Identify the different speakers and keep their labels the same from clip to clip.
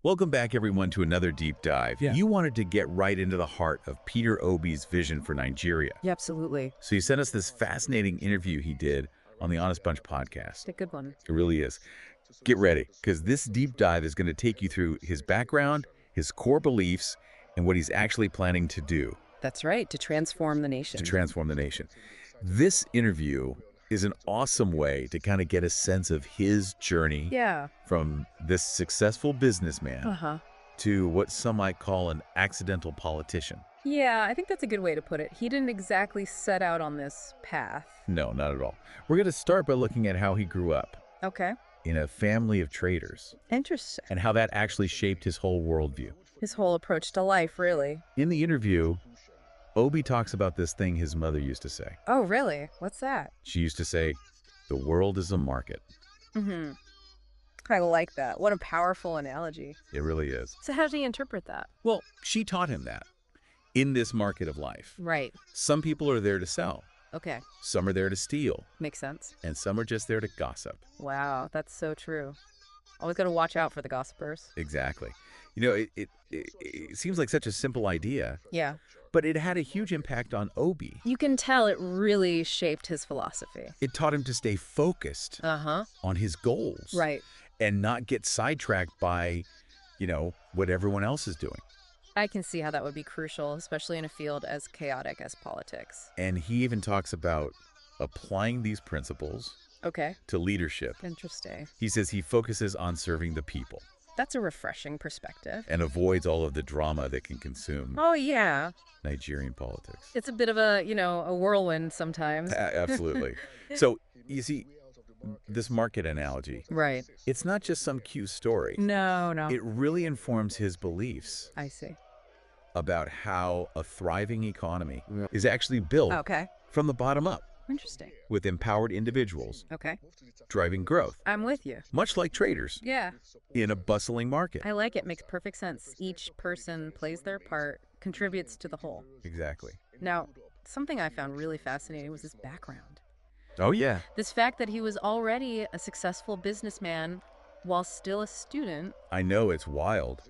Speaker 1: Welcome back, everyone, to another deep dive.
Speaker 2: Yeah.
Speaker 1: You wanted to get right into the heart of Peter Obi's vision for Nigeria.
Speaker 3: Yeah, absolutely.
Speaker 1: So you sent us this fascinating interview he did on the Honest Bunch podcast.
Speaker 3: It's a good one.
Speaker 1: It really is. Get ready, because this deep dive is going to take you through his background, his core beliefs, and what he's actually planning to do
Speaker 3: That's right, to transform the nation.
Speaker 1: to transform the nation. This interview is an awesome way to kind of get a sense of his journey
Speaker 3: Yeah.
Speaker 1: from this successful businessman
Speaker 3: Uh-huh.
Speaker 1: to what some might call an accidental politician.
Speaker 3: Yeah, I think that's a good way to put it. He didn't exactly set out on this path.
Speaker 1: No, not at all. We're going to start by looking at how he grew up
Speaker 3: Okay.
Speaker 1: in a family of traders
Speaker 3: Interesting.
Speaker 1: and how that actually shaped his whole worldview.
Speaker 3: His whole approach to life, really.
Speaker 1: In the interview, Obi talks about this thing his mother used to say.
Speaker 3: Oh, really? What's that?
Speaker 1: She used to say, "The world is a market."
Speaker 3: Mm-hmm. I like that. What a powerful analogy.
Speaker 1: It really is.
Speaker 3: So how do you interpret that?
Speaker 1: Well, she taught him that. In this market of life,
Speaker 3: Right.
Speaker 1: some people are there to sell,
Speaker 3: Okay.
Speaker 1: some are there to steal,
Speaker 3: Makes sense.
Speaker 1: and some are just there to gossip.
Speaker 3: Wow, that's so true. Always got to watch out for the gossipers.
Speaker 1: Exactly. You know, it seems like such a simple idea,
Speaker 3: Yeah.
Speaker 1: but it had a huge impact on Obi.
Speaker 3: You can tell it really shaped his philosophy.
Speaker 1: It taught him to stay focused
Speaker 3: Uh-huh.
Speaker 1: on his goals.
Speaker 3: Right.
Speaker 1: And not get sidetracked by, what everyone else is doing.
Speaker 3: I can see how that would be crucial, especially in a field as chaotic as politics.
Speaker 1: And he even talks about applying these principles
Speaker 3: Okay.
Speaker 1: to leadership.
Speaker 3: Interesting.
Speaker 1: He says he focuses on serving the people
Speaker 3: That's a refreshing perspective.
Speaker 1: and avoids all of the drama that can consume
Speaker 3: Oh, yeah.
Speaker 1: Nigerian politics.
Speaker 3: It's a bit of a whirlwind sometimes.
Speaker 1: Absolutely. So, you see, this market analogy,
Speaker 3: Right.
Speaker 1: it's not just some cute story.
Speaker 3: No.
Speaker 1: It really informs his beliefs
Speaker 3: I see.
Speaker 1: about how a thriving economy is actually built
Speaker 3: Okay.
Speaker 1: from the bottom up,
Speaker 3: Interesting.
Speaker 1: with empowered individuals
Speaker 3: Okay.
Speaker 1: driving growth,
Speaker 3: I'm with you.
Speaker 1: much like traders
Speaker 3: Yeah.
Speaker 1: in a bustling market.
Speaker 3: I like it. Makes perfect sense. Each person plays their part, contributes to the whole.
Speaker 1: Exactly.
Speaker 3: Now, something I found really fascinating was his background.
Speaker 1: Oh, yeah.
Speaker 3: This fact that he was already a successful businessman while still a student.
Speaker 1: I know, it's wild.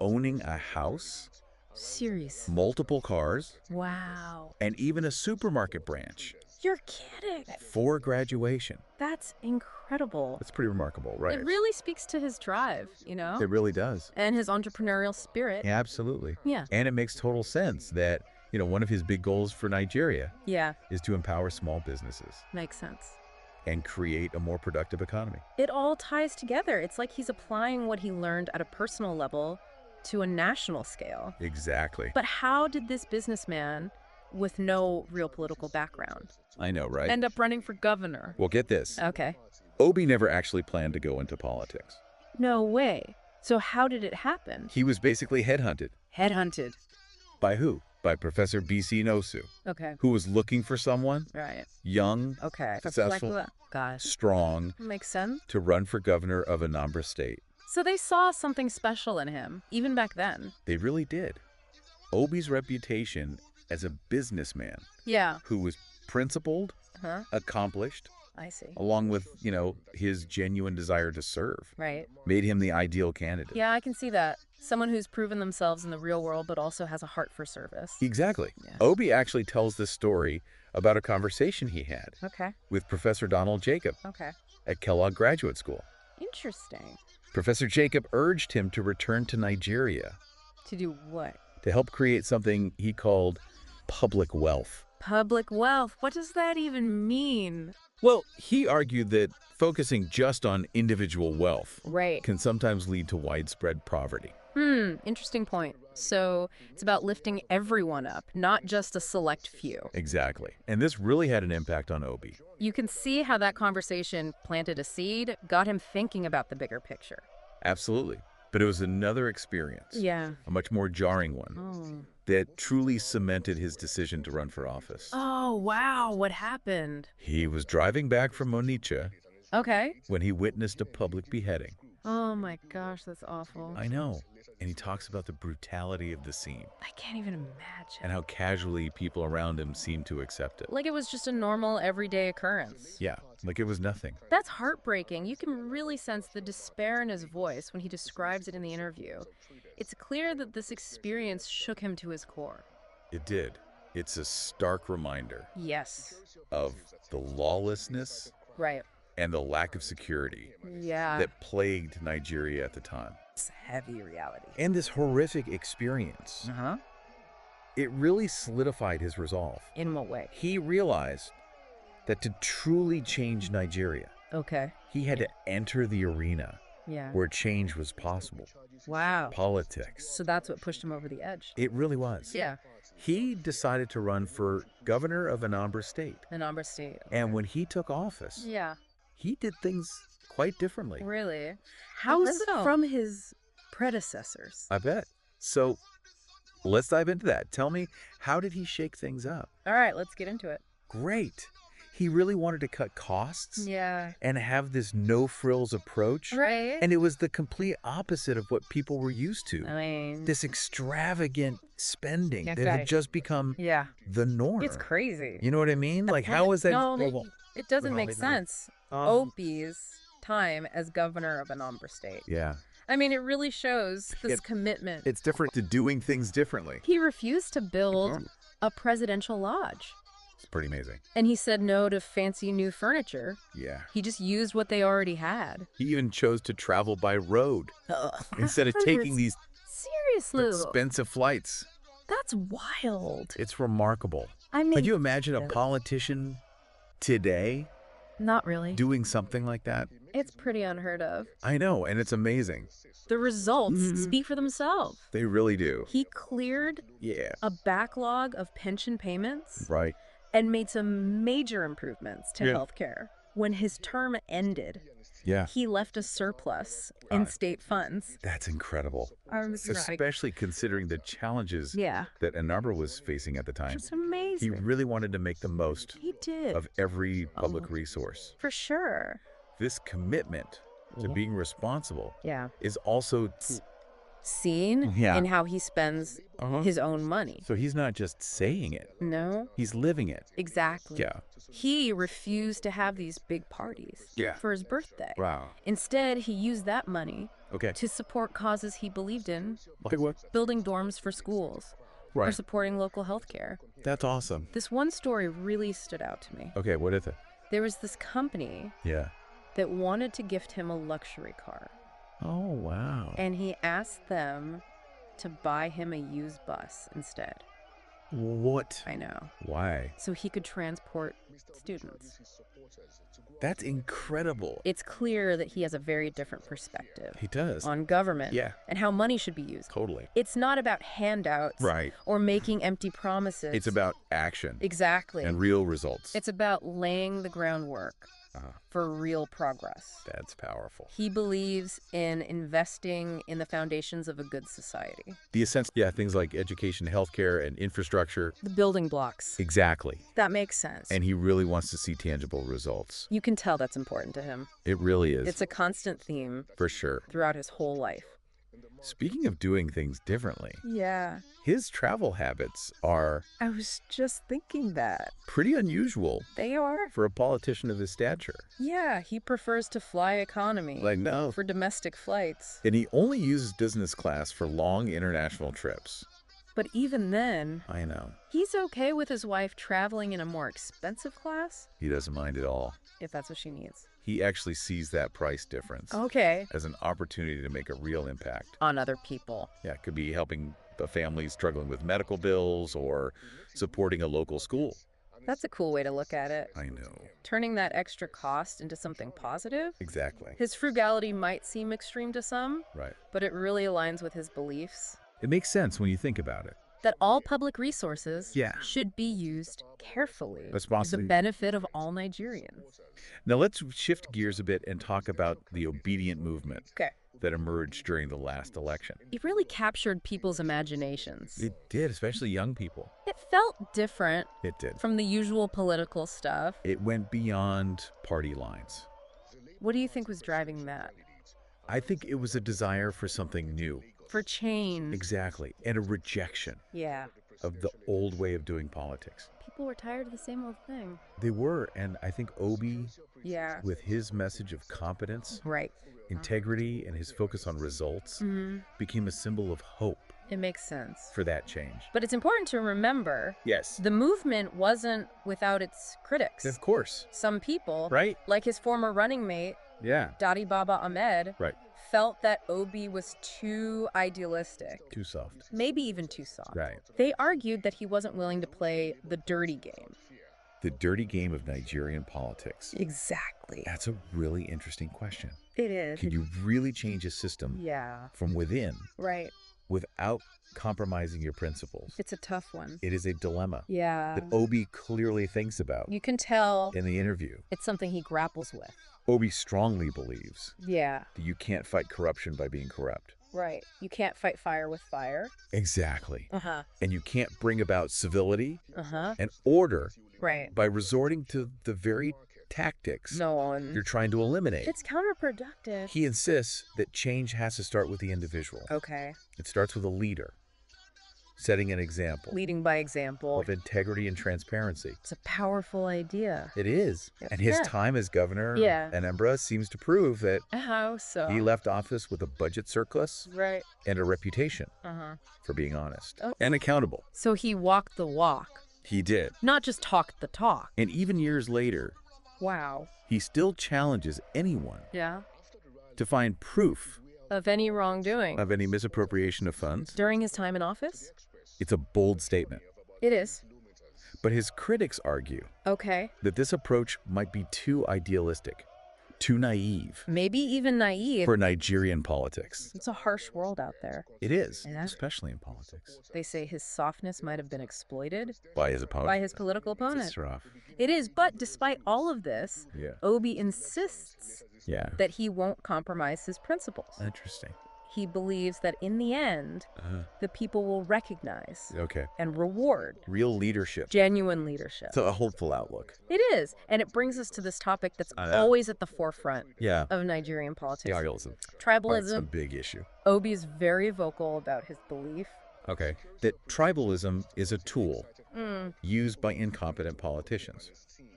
Speaker 1: Owning a house,
Speaker 3: Serious.
Speaker 1: multiple cars,
Speaker 3: Wow.
Speaker 1: and even a supermarket branch
Speaker 3: You're kidding.
Speaker 1: for graduation.
Speaker 3: That's incredible.
Speaker 1: That's pretty remarkable, right?
Speaker 3: It really speaks to his drive,
Speaker 1: It really does.
Speaker 3: and his entrepreneurial spirit.
Speaker 1: Yeah, absolutely.
Speaker 3: Yeah.
Speaker 1: And it makes total sense that, one of his big goals for Nigeria
Speaker 3: Yeah,
Speaker 1: is to empower small businesses
Speaker 3: makes sense.
Speaker 1: and create a more productive economy.
Speaker 3: It all ties together. It's like he's applying what he learned at a personal level to a national scale.
Speaker 1: Exactly.
Speaker 3: But how did this businessman with no real political background
Speaker 1: I know, right?
Speaker 3: end up running for governor?
Speaker 1: Well, get this.
Speaker 3: Okay.
Speaker 1: Obi never actually planned to go into politics.
Speaker 3: No way. So how did it happen?
Speaker 1: He was basically headhunted.
Speaker 3: Headhunted.
Speaker 1: By who? By Professor B.C. Nosu,
Speaker 3: Okay.
Speaker 1: who was looking for someone
Speaker 3: Right.
Speaker 1: young,
Speaker 3: Okay.
Speaker 1: successful,
Speaker 3: Gosh.
Speaker 1: strong,
Speaker 3: Makes sense.
Speaker 1: to run for governor of Anambra State.
Speaker 3: So they saw something special in him, even back then.
Speaker 1: They really did. Obi's reputation as a businessman
Speaker 3: Yeah.
Speaker 1: who was principled,
Speaker 3: Huh?
Speaker 1: accomplished,
Speaker 3: I see.
Speaker 1: along with, his genuine desire to serve,
Speaker 3: Right.
Speaker 1: made him the ideal candidate.
Speaker 3: Yeah, I can see that. Someone who's proven themselves in the real world, but also has a heart for service.
Speaker 1: Exactly.
Speaker 3: Yeah.
Speaker 1: Obi actually tells this story about a conversation he had
Speaker 3: Okay.
Speaker 1: with Professor Donald Jacob
Speaker 3: Okay.
Speaker 1: at Kellogg Graduate School.
Speaker 3: Interesting.
Speaker 1: Professor Jacob urged him to return to Nigeria
Speaker 3: To do what?
Speaker 1: to help create something he called public wealth.
Speaker 3: Public wealth. What does that even mean?
Speaker 1: Well, he argued that focusing just on individual wealth
Speaker 3: Right.
Speaker 1: can sometimes lead to widespread poverty.
Speaker 3: Interesting point. So it's about lifting everyone up, not just a select few.
Speaker 1: Exactly. And this really had an impact on Obi.
Speaker 3: You can see how that conversation planted a seed, got him thinking about the bigger picture.
Speaker 1: Absolutely. But it was another experience,
Speaker 3: Yeah.
Speaker 1: a much more jarring one,
Speaker 3: Oh.
Speaker 1: that truly cemented his decision to run for office.
Speaker 3: Oh, wow. What happened?
Speaker 1: He was driving back from Onitsha
Speaker 3: Okay.
Speaker 1: when he witnessed a public beheading.
Speaker 3: Oh my gosh, that's awful.
Speaker 1: I know. And he talks about the brutality of the scene
Speaker 3: I can't even
Speaker 1: and
Speaker 3: imagine.
Speaker 1: how casually people around him seem to accept it.
Speaker 3: Like it was just a normal, everyday occurrence.
Speaker 1: Yeah, like it was nothing.
Speaker 3: That's heartbreaking. You can really sense the despair in his voice when he describes it in the interview. It's clear that this experience shook him to his core.
Speaker 1: It did. It's a stark reminder
Speaker 3: Yes.
Speaker 1: of the lawlessness
Speaker 3: Right.
Speaker 1: and the lack of security
Speaker 3: Yeah.
Speaker 1: that plagued Nigeria at the time.
Speaker 3: It's heavy reality.
Speaker 1: And this horrific experience,
Speaker 3: Uh-huh.
Speaker 1: it really solidified his resolve.
Speaker 3: In what way?
Speaker 1: He realized that to truly change Nigeria,
Speaker 3: Okay.
Speaker 1: he had to enter the arena
Speaker 3: Yeah.
Speaker 1: where change was possible.
Speaker 3: Wow.
Speaker 1: Politics.
Speaker 3: So that's what pushed him over the edge.
Speaker 1: It really was.
Speaker 3: Yeah.
Speaker 1: He decided to run for governor of Anambra State.
Speaker 3: Anambra State.
Speaker 1: And when he took office,
Speaker 3: Yeah.
Speaker 1: he did things quite differently.
Speaker 3: Really? How
Speaker 1: so?
Speaker 3: from his predecessors?
Speaker 1: I bet. So let's dive into that. Tell me, how did he shake things up?
Speaker 3: All right, let's get into it.
Speaker 1: Great. He really wanted to cut costs
Speaker 3: Yeah.
Speaker 1: and have this no frills approach.
Speaker 3: Right.
Speaker 1: And it was the complete opposite of what people were used to.
Speaker 3: I mean,
Speaker 1: This extravagant spending that
Speaker 3: Okay.
Speaker 1: had just become
Speaker 3: yeah.
Speaker 1: the norm.
Speaker 3: It's crazy.
Speaker 1: You know what I mean? Like, how is that?
Speaker 3: No,
Speaker 1: well,
Speaker 3: it doesn't
Speaker 1: well,
Speaker 3: make
Speaker 1: maybe-
Speaker 3: sense.
Speaker 1: Um,
Speaker 3: Obi'S time as governor of Anambra State.
Speaker 1: yeah.
Speaker 3: I mean, it really shows this
Speaker 1: It-
Speaker 3: commitment.
Speaker 1: It's different to doing things differently.
Speaker 3: He refused to build a presidential lodge.
Speaker 1: It's pretty amazing.
Speaker 3: And he said no to fancy new furniture.
Speaker 1: Yeah.
Speaker 3: He just used what they already had.
Speaker 1: He even chose to travel by road instead of taking these
Speaker 3: Seriously,
Speaker 1: expensive flights.
Speaker 3: that's wild.
Speaker 1: It's remarkable.
Speaker 3: I mean,
Speaker 1: Could you imagine a politician today
Speaker 3: not really.
Speaker 1: doing something like that?
Speaker 3: It's pretty unheard of.
Speaker 1: I know, and it's amazing.
Speaker 3: The results
Speaker 1: Mhm.
Speaker 3: speak for themselves.
Speaker 1: They really do.
Speaker 3: He cleared
Speaker 1: Yeah.
Speaker 3: a backlog of pension payments
Speaker 1: Right.
Speaker 3: and made some major improvements to
Speaker 1: Yeah.
Speaker 3: healthcare. When his term ended,
Speaker 1: Yeah.
Speaker 3: he left a surplus in
Speaker 1: Right.
Speaker 3: state funds.
Speaker 1: That's incredible.
Speaker 3: Right.
Speaker 1: Especially considering the challenges
Speaker 3: Yeah.
Speaker 1: that Anambra was facing at the time.
Speaker 3: It's
Speaker 1: He
Speaker 3: amazing.
Speaker 1: really wanted to make the most
Speaker 3: He did.
Speaker 1: of every public resource.
Speaker 3: For sure.
Speaker 1: This commitment to being responsible
Speaker 3: Yeah.
Speaker 1: is also
Speaker 3: Seen
Speaker 1: Yeah.
Speaker 3: in how he spends his own money.
Speaker 1: so he's not just saying it,
Speaker 3: No?
Speaker 1: he's living it.
Speaker 3: Exactly.
Speaker 1: Yeah.
Speaker 3: He refused to have these big parties
Speaker 1: Yeah.
Speaker 3: for his birthday.
Speaker 1: Wow.
Speaker 3: Instead, he used that money
Speaker 1: Okay.
Speaker 3: to support causes he believed in,
Speaker 1: Like what?
Speaker 3: building dorms for schools or
Speaker 1: Right.
Speaker 3: supporting local healthcare.
Speaker 1: That's awesome.
Speaker 3: This one story really stood out to me.
Speaker 1: Okay, what is it?
Speaker 3: There was this company
Speaker 1: Yeah.
Speaker 3: that wanted to gift him a luxury car,
Speaker 1: Oh, wow.
Speaker 3: and he asked them to buy him a used bus instead.
Speaker 1: What?
Speaker 3: I know.
Speaker 1: Why?
Speaker 3: So he could transport students.
Speaker 1: That's incredible.
Speaker 3: It's clear that he has a very different perspective
Speaker 1: He does.
Speaker 3: on government
Speaker 1: Yeah.
Speaker 3: and how money should be used.
Speaker 1: Totally.
Speaker 3: It's not about handouts
Speaker 1: Right.
Speaker 3: or making empty promises.
Speaker 1: It's about action
Speaker 3: Exactly.
Speaker 1: and real results.
Speaker 3: It's about laying the groundwork
Speaker 1: Uh-huh.
Speaker 3: for real progress.
Speaker 1: That's powerful.
Speaker 3: He believes in investing in the foundations of a good society.
Speaker 1: The essence, yeah, things like education, healthcare, and infrastructure.
Speaker 3: The building blocks.
Speaker 1: Exactly.
Speaker 3: That makes sense.
Speaker 1: And he really wants to see tangible results.
Speaker 3: You can tell that's important to him.
Speaker 1: It really is.
Speaker 3: It's a constant theme
Speaker 1: For sure.
Speaker 3: throughout his whole life.
Speaker 1: Speaking of doing things differently,
Speaker 3: Yeah.
Speaker 1: his travel habits are
Speaker 3: I was just thinking that.
Speaker 1: pretty unusual
Speaker 3: They are?
Speaker 1: for a politician of his stature.
Speaker 3: Yeah, he prefers to fly economy
Speaker 1: Like, no.
Speaker 3: for domestic flights.
Speaker 1: And he only uses business class for long international trips.
Speaker 3: But even then,
Speaker 1: I know.
Speaker 3: he's okay with his wife traveling in a more expensive class
Speaker 1: He doesn't mind at all.
Speaker 3: if that's what she needs.
Speaker 1: He actually sees that price difference
Speaker 3: Okay.
Speaker 1: as an opportunity to make a real impact.
Speaker 3: On other people.
Speaker 1: Yeah, it could be helping a family struggling with medical bills or supporting a local school.
Speaker 3: That's a cool way to look at it.
Speaker 1: I know.
Speaker 3: Turning that extra cost into something positive.
Speaker 1: Exactly.
Speaker 3: His frugality might seem extreme to some,
Speaker 1: Right.
Speaker 3: but it really aligns with his beliefs
Speaker 1: It makes sense when you think about it.
Speaker 3: that all public resources
Speaker 1: Yeah.
Speaker 3: should be used carefully for the
Speaker 1: Responsibly.
Speaker 3: benefit of all Nigerians.
Speaker 1: Now let's shift gears a bit and talk about the obedient movement
Speaker 3: Okay.
Speaker 1: that emerged during the last election.
Speaker 3: It really captured people's imaginations.
Speaker 1: It did, especially young people.
Speaker 3: It felt different
Speaker 1: It did.
Speaker 3: from the usual political stuff.
Speaker 1: It went beyond party lines.
Speaker 3: What do you think was driving that?
Speaker 1: I think it was a desire for something new.
Speaker 3: For change.
Speaker 1: Exactly. And a rejection
Speaker 3: Yeah.
Speaker 1: of the old way of doing politics.
Speaker 3: People were tired of the same old thing.
Speaker 1: They were, and I think Obi,
Speaker 3: Yeah.
Speaker 1: with his message of competence,
Speaker 3: Right.
Speaker 1: integrity, and his focus on results, became a symbol of hope
Speaker 3: It makes sense.
Speaker 1: for that change.
Speaker 3: But it's important to remember
Speaker 1: Yes.
Speaker 3: the movement wasn't without its critics.
Speaker 1: Of course.
Speaker 3: Some people,
Speaker 1: Right?
Speaker 3: like his former running mate,
Speaker 1: Yeah.
Speaker 3: Dadi Baba Ahmed,
Speaker 1: Right.
Speaker 3: felt that Obi was too idealistic,
Speaker 1: Too soft.
Speaker 3: maybe even too soft.
Speaker 1: Right.
Speaker 3: They argued that he wasn't willing to play the dirty game.
Speaker 1: The dirty game of Nigerian politics.
Speaker 3: Exactly.
Speaker 1: That's a really interesting question.
Speaker 3: It is.
Speaker 1: Can you really change a system
Speaker 3: Yeah.
Speaker 1: from within
Speaker 3: Right.
Speaker 1: without compromising your principles?
Speaker 3: It's a tough one.
Speaker 1: It is a dilemma
Speaker 3: Yeah.
Speaker 1: that Obi clearly thinks about
Speaker 3: You can tell
Speaker 1: in the interview.
Speaker 3: it's something he grapples with.
Speaker 1: Obi strongly believes
Speaker 3: Yeah.
Speaker 1: that you can't fight corruption by being corrupt.
Speaker 3: Right. You can't fight fire with fire.
Speaker 1: Exactly.
Speaker 3: Uh-huh.
Speaker 1: And you can't bring about civility
Speaker 3: Uh-huh.
Speaker 1: and order
Speaker 3: Right.
Speaker 1: by resorting to the very tactics
Speaker 3: No one.
Speaker 1: you're trying to eliminate.
Speaker 3: It's counterproductive.
Speaker 1: He insists that change has to start with the individual.
Speaker 3: Okay.
Speaker 1: It starts with a leader, setting an example
Speaker 3: Leading by example.
Speaker 1: of integrity and transparency.
Speaker 3: It's a powerful idea.
Speaker 1: It is. And his
Speaker 3: Yeah.
Speaker 1: time as governor
Speaker 3: Yeah.
Speaker 1: and Embra seems to prove that
Speaker 3: How so?
Speaker 1: he left office with a budget surplus
Speaker 3: Right.
Speaker 1: and a reputation
Speaker 3: Uh-huh.
Speaker 1: for being honest
Speaker 3: Oh.
Speaker 1: and accountable.
Speaker 3: So he walked the walk,
Speaker 1: He did.
Speaker 3: not just talked the talk.
Speaker 1: And even years later,
Speaker 3: Wow.
Speaker 1: he still challenges anyone
Speaker 3: Yeah.
Speaker 1: to find proof
Speaker 3: Of any wrongdoing.
Speaker 1: of any misappropriation of funds.
Speaker 3: During his time in office?
Speaker 1: It's a bold statement.
Speaker 3: It is.
Speaker 1: But his critics argue
Speaker 3: Okay.
Speaker 1: that this approach might be too idealistic, too naive
Speaker 3: Maybe even naive.
Speaker 1: for Nigerian politics.
Speaker 3: It's a harsh world out there.
Speaker 1: It is,
Speaker 3: Yeah.
Speaker 1: especially in politics.
Speaker 3: They say his softness might have been exploited
Speaker 1: By his opponent.
Speaker 3: by his political opponent.
Speaker 1: It's rough.
Speaker 3: It is, but despite all of this,
Speaker 1: Yeah.
Speaker 3: Obi insists
Speaker 1: Yeah.
Speaker 3: that he won't compromise his principles.
Speaker 1: Interesting.
Speaker 3: He believes that in the end, the people will recognize
Speaker 1: Okay.
Speaker 3: and reward
Speaker 1: Real leadership.
Speaker 3: genuine leadership.
Speaker 1: So a hopeful outlook.
Speaker 3: It is. And it brings us to this topic that's
Speaker 1: know.
Speaker 3: always at the forefront
Speaker 1: Yeah.
Speaker 3: of Nigerian politics.
Speaker 1: Tribalism. It's a
Speaker 3: Tribalism.
Speaker 1: big issue.
Speaker 3: Obi is very vocal about his belief.
Speaker 1: Okay. That tribalism is a tool used by incompetent politicians.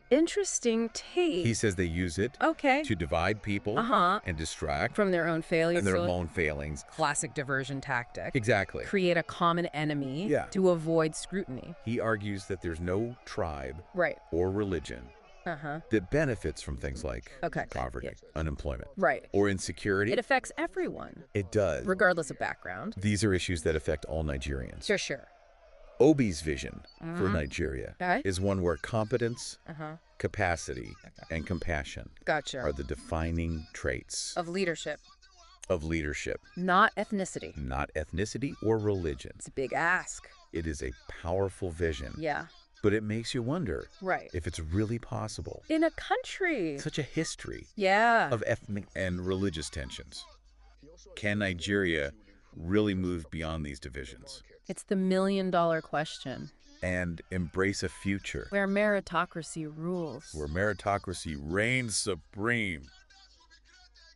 Speaker 3: Interesting take.
Speaker 1: He says they use it
Speaker 3: okay.
Speaker 1: to divide people
Speaker 3: Uh-huh.
Speaker 1: and distract
Speaker 3: From their own failures.
Speaker 1: and their
Speaker 3: so
Speaker 1: own failings.
Speaker 3: classic diversion tactic.
Speaker 1: Exactly.
Speaker 3: Create a common enemy
Speaker 1: Yeah.
Speaker 3: to avoid scrutiny.
Speaker 1: He argues that there's no tribe
Speaker 3: Right.
Speaker 1: or religion
Speaker 3: Uh-huh.
Speaker 1: that benefits from things like
Speaker 3: Okay.
Speaker 1: poverty, unemployment,
Speaker 3: Right.
Speaker 1: or insecurity.
Speaker 3: It affects everyone,
Speaker 1: It does.
Speaker 3: regardless of background.
Speaker 1: These are issues that affect all Nigerians.
Speaker 3: Sure.
Speaker 1: Obi's vision for Nigeria
Speaker 3: Okay.
Speaker 1: is one where competence,
Speaker 3: Uh-huh.
Speaker 1: capacity, and compassion
Speaker 3: Gotcha.
Speaker 1: are the defining traits
Speaker 3: Of leadership,
Speaker 1: of leadership,
Speaker 3: not ethnicity.
Speaker 1: not ethnicity or religion.
Speaker 3: It's a big ask.
Speaker 1: It is a powerful vision,
Speaker 3: Yeah.
Speaker 1: but it makes you wonder
Speaker 3: Right.
Speaker 1: if it's really possible.
Speaker 3: In a country.
Speaker 1: Such a history
Speaker 3: Yeah.
Speaker 1: of ethnic and religious tensions. Can Nigeria really move beyond these divisions
Speaker 3: It's the million-dollar question.
Speaker 1: and embrace a future
Speaker 3: Where meritocracy rules.
Speaker 1: where meritocracy reigns supreme?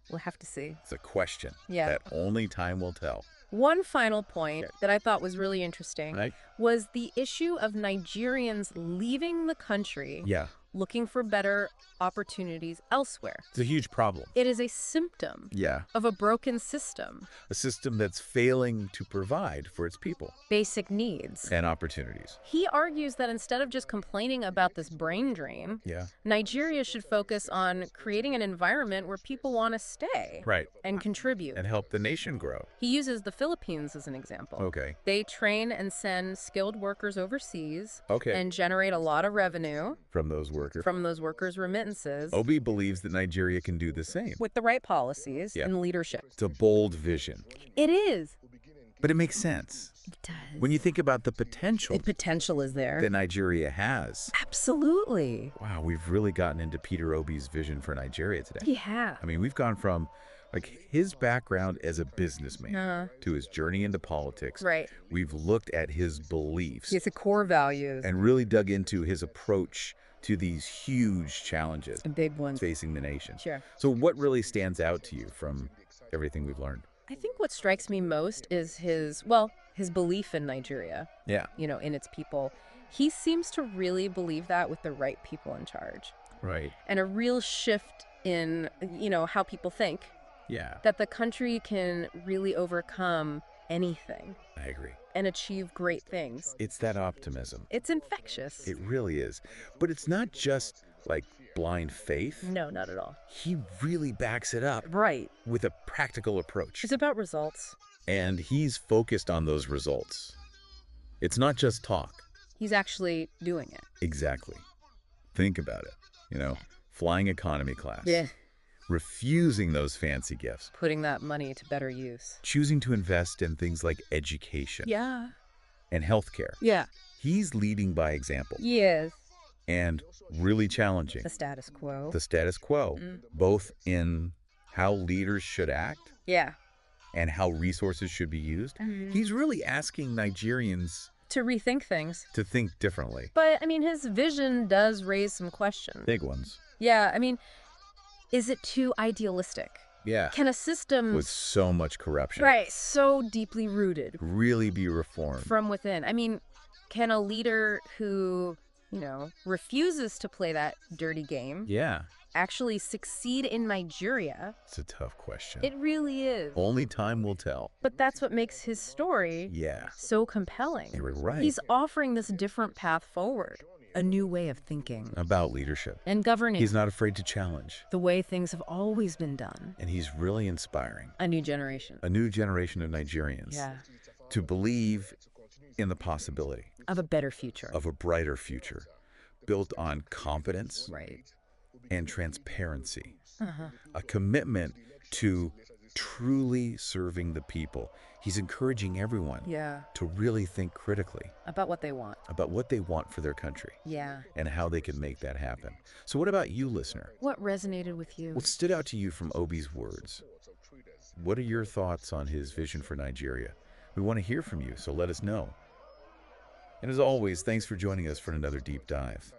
Speaker 3: We'll have to see.
Speaker 1: It's a question
Speaker 3: Yeah.
Speaker 1: that only time will tell.
Speaker 3: One final point that I thought was really interesting
Speaker 1: Right?
Speaker 3: was the issue of Nigerians leaving the country
Speaker 1: Yeah.
Speaker 3: looking for better opportunities elsewhere.
Speaker 1: It's a huge problem.
Speaker 3: It is a symptom
Speaker 1: Yeah.
Speaker 3: of a broken system,
Speaker 1: A system that's failing to provide for its people
Speaker 3: basic needs.
Speaker 1: and opportunities.
Speaker 3: He argues that instead of just complaining about this brain drain,
Speaker 1: Yeah.
Speaker 3: Nigeria should focus on creating an environment where people want to stay
Speaker 1: Right.
Speaker 3: and contribute.
Speaker 1: And help the nation grow.
Speaker 3: He uses the Philippines as an example.
Speaker 1: Okay.
Speaker 3: They train and send skilled workers overseas
Speaker 1: Okay.
Speaker 3: and generate a lot of revenue
Speaker 1: From those workers.
Speaker 3: from those workers' remittances
Speaker 1: Obi believes that Nigeria can do the same.
Speaker 3: with the right policies
Speaker 1: Yeah.
Speaker 3: and leadership.
Speaker 1: It's a bold vision,
Speaker 3: It is.
Speaker 1: but it makes sense
Speaker 3: It does.
Speaker 1: when you think about the potential
Speaker 3: The potential is there.
Speaker 1: that Nigeria has.
Speaker 3: Absolutely.
Speaker 1: Wow, we've really gotten into Peter Obi's vision for Nigeria today.
Speaker 3: Yeah.
Speaker 1: I mean, we've gone from like his background as a businessman to his journey into politics.
Speaker 3: Right.
Speaker 1: We've looked at his beliefs
Speaker 3: It's a core values.
Speaker 1: and really dug into his approach to these huge challenges
Speaker 3: The big ones.
Speaker 1: facing the nation.
Speaker 3: Sure.
Speaker 1: So what really stands out to you from everything we've learned?
Speaker 3: I think what strikes me most is his belief in Nigeria,
Speaker 1: Yeah.
Speaker 3: in its people. He seems to really believe that with the right people in charge.
Speaker 1: Right.
Speaker 3: And a real shift in, how people think,
Speaker 1: Yeah,
Speaker 3: that the country can really overcome anything
Speaker 1: I agree.
Speaker 3: and achieve great things.
Speaker 1: It's that optimism.
Speaker 3: It's infectious.
Speaker 1: It really is. But it's not just like blind faith.
Speaker 3: No, not at all.
Speaker 1: He really backs it up
Speaker 3: Right.
Speaker 1: with a practical approach.
Speaker 3: It's about results.
Speaker 1: And he's focused on those results. It's not just talk.
Speaker 3: He's actually doing it.
Speaker 1: Exactly. Think about it. Flying economy class.
Speaker 3: Yeah.
Speaker 1: Refusing those fancy gifts.
Speaker 3: Putting that money to better use.
Speaker 1: Choosing to invest in things like education
Speaker 3: Yeah.
Speaker 1: and healthcare.
Speaker 3: Yeah.
Speaker 1: He's leading by example
Speaker 3: Yes.
Speaker 1: and really challenging
Speaker 3: The status quo.
Speaker 1: the status quo, both in how leaders should act
Speaker 3: Yeah.
Speaker 1: and how resources should be used. He's really asking Nigerians
Speaker 3: To rethink things.
Speaker 1: to think differently.
Speaker 3: But, his vision does raise some questions.
Speaker 1: Big ones.
Speaker 3: Yeah, is it too idealistic?
Speaker 1: Yeah.
Speaker 3: Can a system
Speaker 1: With so much corruption.
Speaker 3: right, so deeply rooted
Speaker 1: Really be reformed.
Speaker 3: from within? Can a leader who, refuses to play that dirty game
Speaker 1: Yeah.
Speaker 3: actually succeed in Nigeria?
Speaker 1: It's a tough question.
Speaker 3: It really is.
Speaker 1: Only time will tell.
Speaker 3: But that's what makes his story
Speaker 1: Yeah.
Speaker 3: so compelling.
Speaker 1: You're right.
Speaker 3: He's offering this different path forward, a new way of thinking
Speaker 1: About leadership.
Speaker 3: and governing
Speaker 1: He's not afraid to challenge.
Speaker 3: the way things have always been done.
Speaker 1: And he's really inspiring
Speaker 3: A new generation.
Speaker 1: a new generation of Nigerians
Speaker 3: Yeah.
Speaker 1: to believe in the possibility
Speaker 3: Of a better future.
Speaker 1: of a brighter future built on confidence
Speaker 3: Right.
Speaker 1: and transparency, a commitment to truly serving the people. He's encouraging everyone
Speaker 3: Yeah.
Speaker 1: to really think critically
Speaker 3: About what they want.
Speaker 1: about what they want for their country
Speaker 3: Yeah.
Speaker 1: and how they can make that happen. So what about you, listener?
Speaker 3: What resonated with you?
Speaker 1: What stood out to you from Obi's words? What are your thoughts on his vision for Nigeria? We want to hear from you, so let us know. And as always, thanks for joining us for another deep dive.